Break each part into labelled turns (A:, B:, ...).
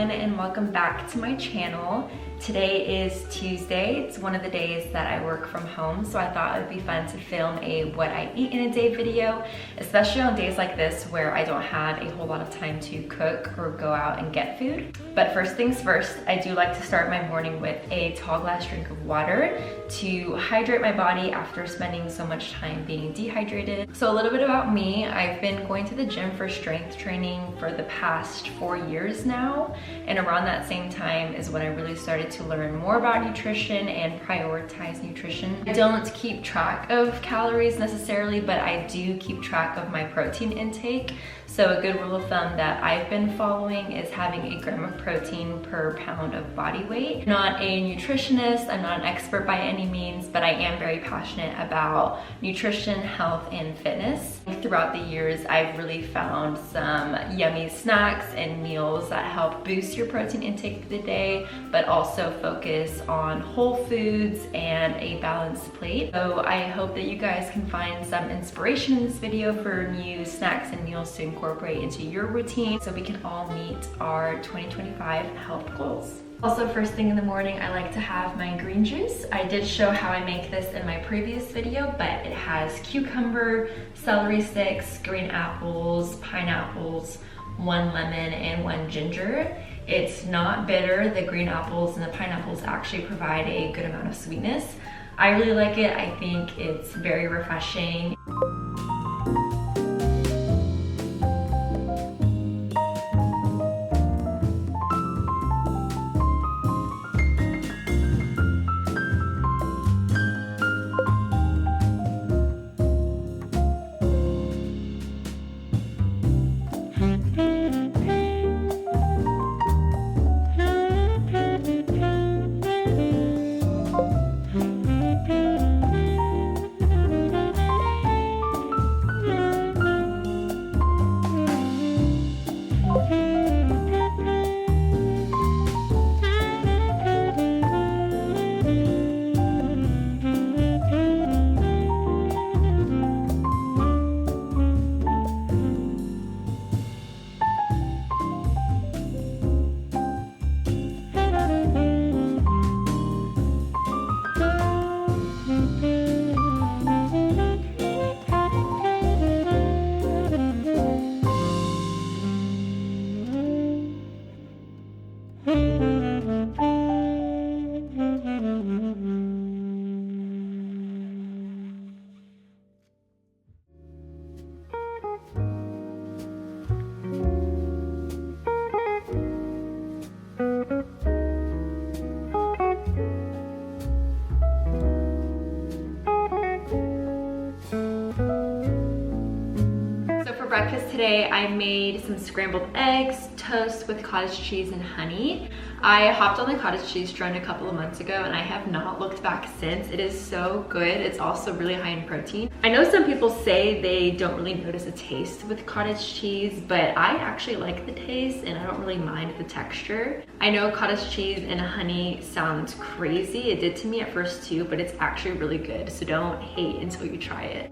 A: And welcome back to my channel. Today is Tuesday. It's one of the days that I work from home, so I thought it would be fun to film a what I eat in a day video, especially on days like this where I don't have a whole lot of time to cook or go out and get food. But first things first, I do like to start my morning with a tall glass drink of water to hydrate my body after spending so much time being dehydrated. So a little bit about me, I've been going to the gym for strength training for the past 4 years now, and around that same time is when I really started to learn more about nutrition and prioritize nutrition. I don't keep track of calories necessarily, but I do keep track of my protein intake. So a good rule of thumb that I've been following is having a gram of protein per pound of body weight. I'm not a nutritionist, I'm not an expert by any means, but I am very passionate about nutrition, health, and fitness. Throughout the years, I've really found some yummy snacks and meals that help boost your protein intake for the day, but also focus on whole foods and a balanced plate. So I hope that you guys can find some inspiration in this video for new snacks and meals to incorporate into your routine so we can all meet our 2025 health goals. Also, first thing in the morning, I like to have my green juice. I did show how I make this in my previous video, but it has cucumber, celery sticks, green apples, pineapples, 1 lemon, and 1 ginger. It's not bitter. The green apples and the pineapples actually provide a good amount of sweetness. I really like it. I think it's very refreshing. Breakfast today, I made some scrambled eggs, toast with cottage cheese and honey. I hopped on the cottage cheese trend a couple of months ago and I have not looked back since. It is so good. It's also really high in protein. I know some people say they don't really notice a taste with cottage cheese, but I actually like the taste and I don't really mind the texture. I know cottage cheese and honey sounds crazy. It did to me at first too, but it's actually really good. So don't hate until you try it.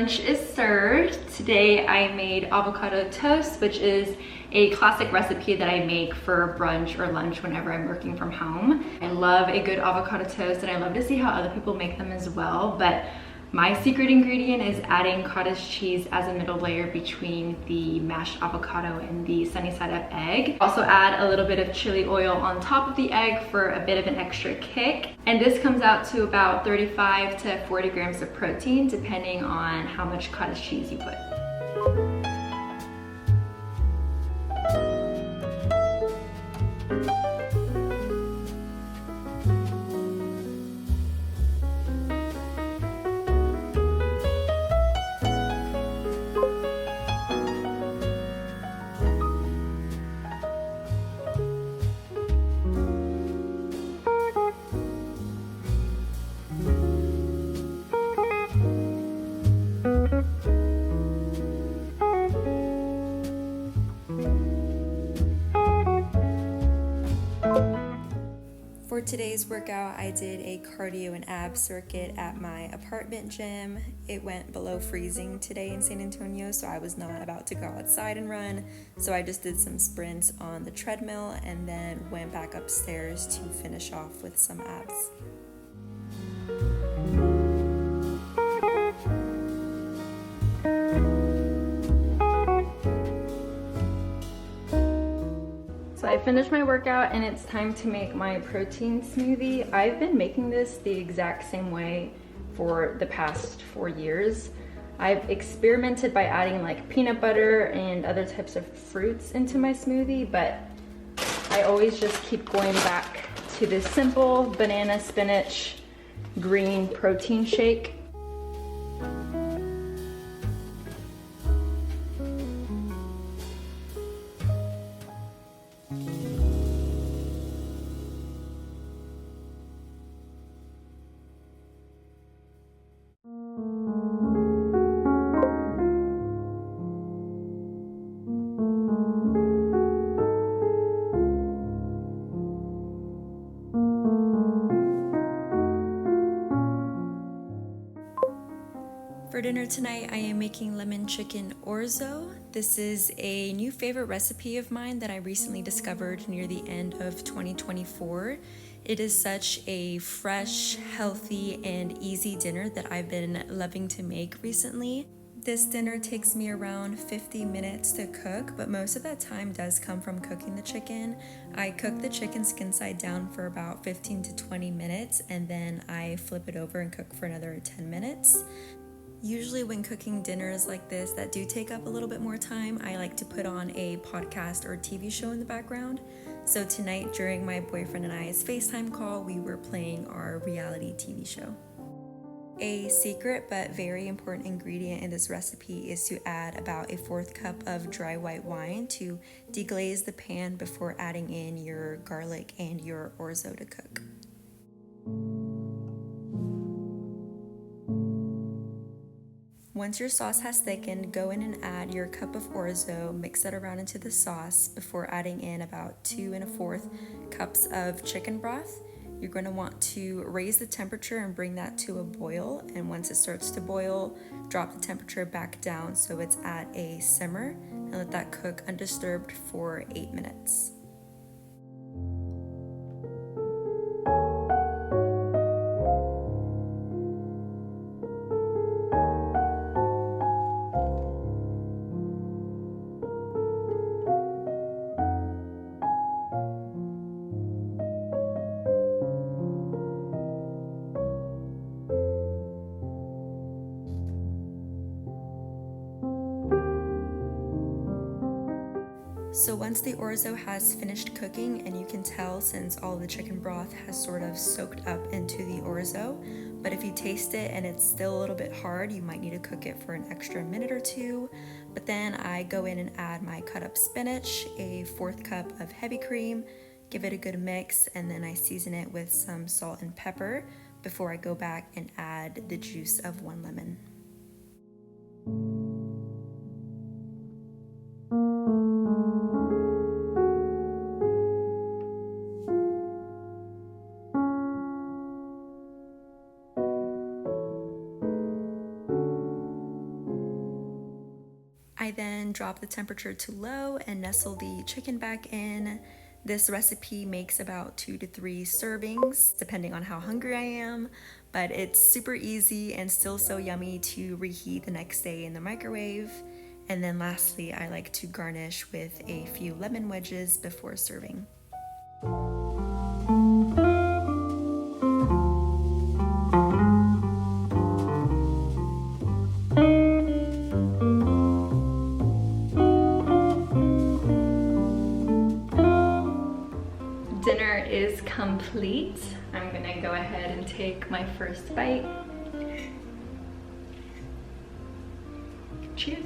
A: lunch is served. Today I made avocado toast, which is a classic recipe that I make for brunch or lunch whenever I'm working from home. I love a good avocado toast and I love to see how other people make them as well, but my secret ingredient is adding cottage cheese as a middle layer between the mashed avocado and the sunny side up egg. Also add a little bit of chili oil on top of the egg for a bit of an extra kick. And this comes out to about 35 to 40 grams of protein, depending on how much cottage cheese you put. For today's workout, I did a cardio and ab circuit at my apartment gym. It went below freezing today in San Antonio, so I was not about to go outside and run. So I just did some sprints on the treadmill and then went back upstairs to finish off with some abs. So I finished my workout and it's time to make my protein smoothie. I've been making this the exact same way for the past 4 years. I've experimented by adding like peanut butter and other types of fruits into my smoothie, but I always just keep going back to this simple banana, spinach, green protein shake. For dinner tonight, I am making lemon chicken orzo. This is a new favorite recipe of mine that I recently discovered near the end of 2024. It is such a fresh, healthy, and easy dinner that I've been loving to make recently. This dinner takes me around 50 minutes to cook, but most of that time does come from cooking the chicken. I cook the chicken skin side down for about 15 to 20 minutes, and then I flip it over and cook for another 10 minutes. Usually when cooking dinners like this that do take up a little bit more time, I like to put on a podcast or TV show in the background. So tonight during my boyfriend and I's FaceTime call, we were playing our reality TV show. A secret but very important ingredient in this recipe is to add about 1/4 cup of dry white wine to deglaze the pan before adding in your garlic and your orzo to cook. Once your sauce has thickened, go in and add your cup of orzo, mix it around into the sauce before adding in about 2 1/4 cups of chicken broth. You're going to want to raise the temperature and bring that to a boil, and once it starts to boil, drop the temperature back down so it's at a simmer and let that cook undisturbed for 8 minutes. So once the orzo has finished cooking, and you can tell since all the chicken broth has sort of soaked up into the orzo, but if you taste it and it's still a little bit hard, you might need to cook it for an extra minute or two. But then I go in and add my cut up spinach, 1/4 cup of heavy cream, give it a good mix, and then I season it with some salt and pepper before I go back and add the juice of 1 lemon. I then drop the temperature to low and nestle the chicken back in. This recipe makes about 2 to 3 servings, depending on how hungry I am, but it's super easy and still so yummy to reheat the next day in the microwave. And then lastly, I like to garnish with a few lemon wedges before serving. Dinner is complete. I'm gonna go ahead and take my first bite. Cheers.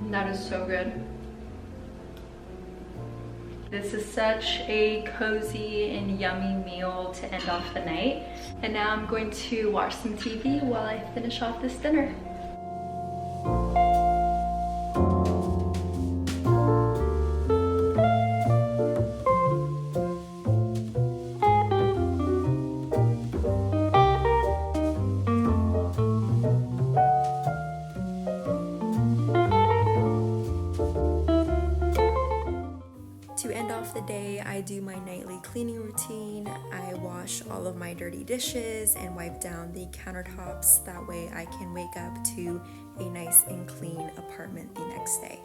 A: That is so good. This is such a cozy and yummy meal to end off the night. And now I'm going to watch some TV while I finish off this dinner. To end off the day, I do my nightly cleaning routine. I wash all of my dirty dishes and wipe down the countertops. That way I can wake up to a nice and clean apartment the next day.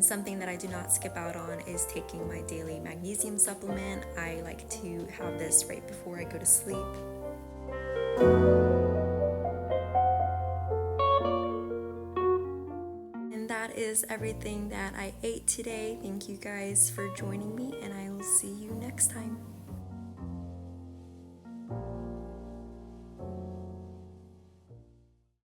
A: Something that I do not skip out on is taking my daily magnesium supplement. I like to have this right before I go to sleep. And that is everything that I ate today. Thank you guys for joining me, and I will see you next time.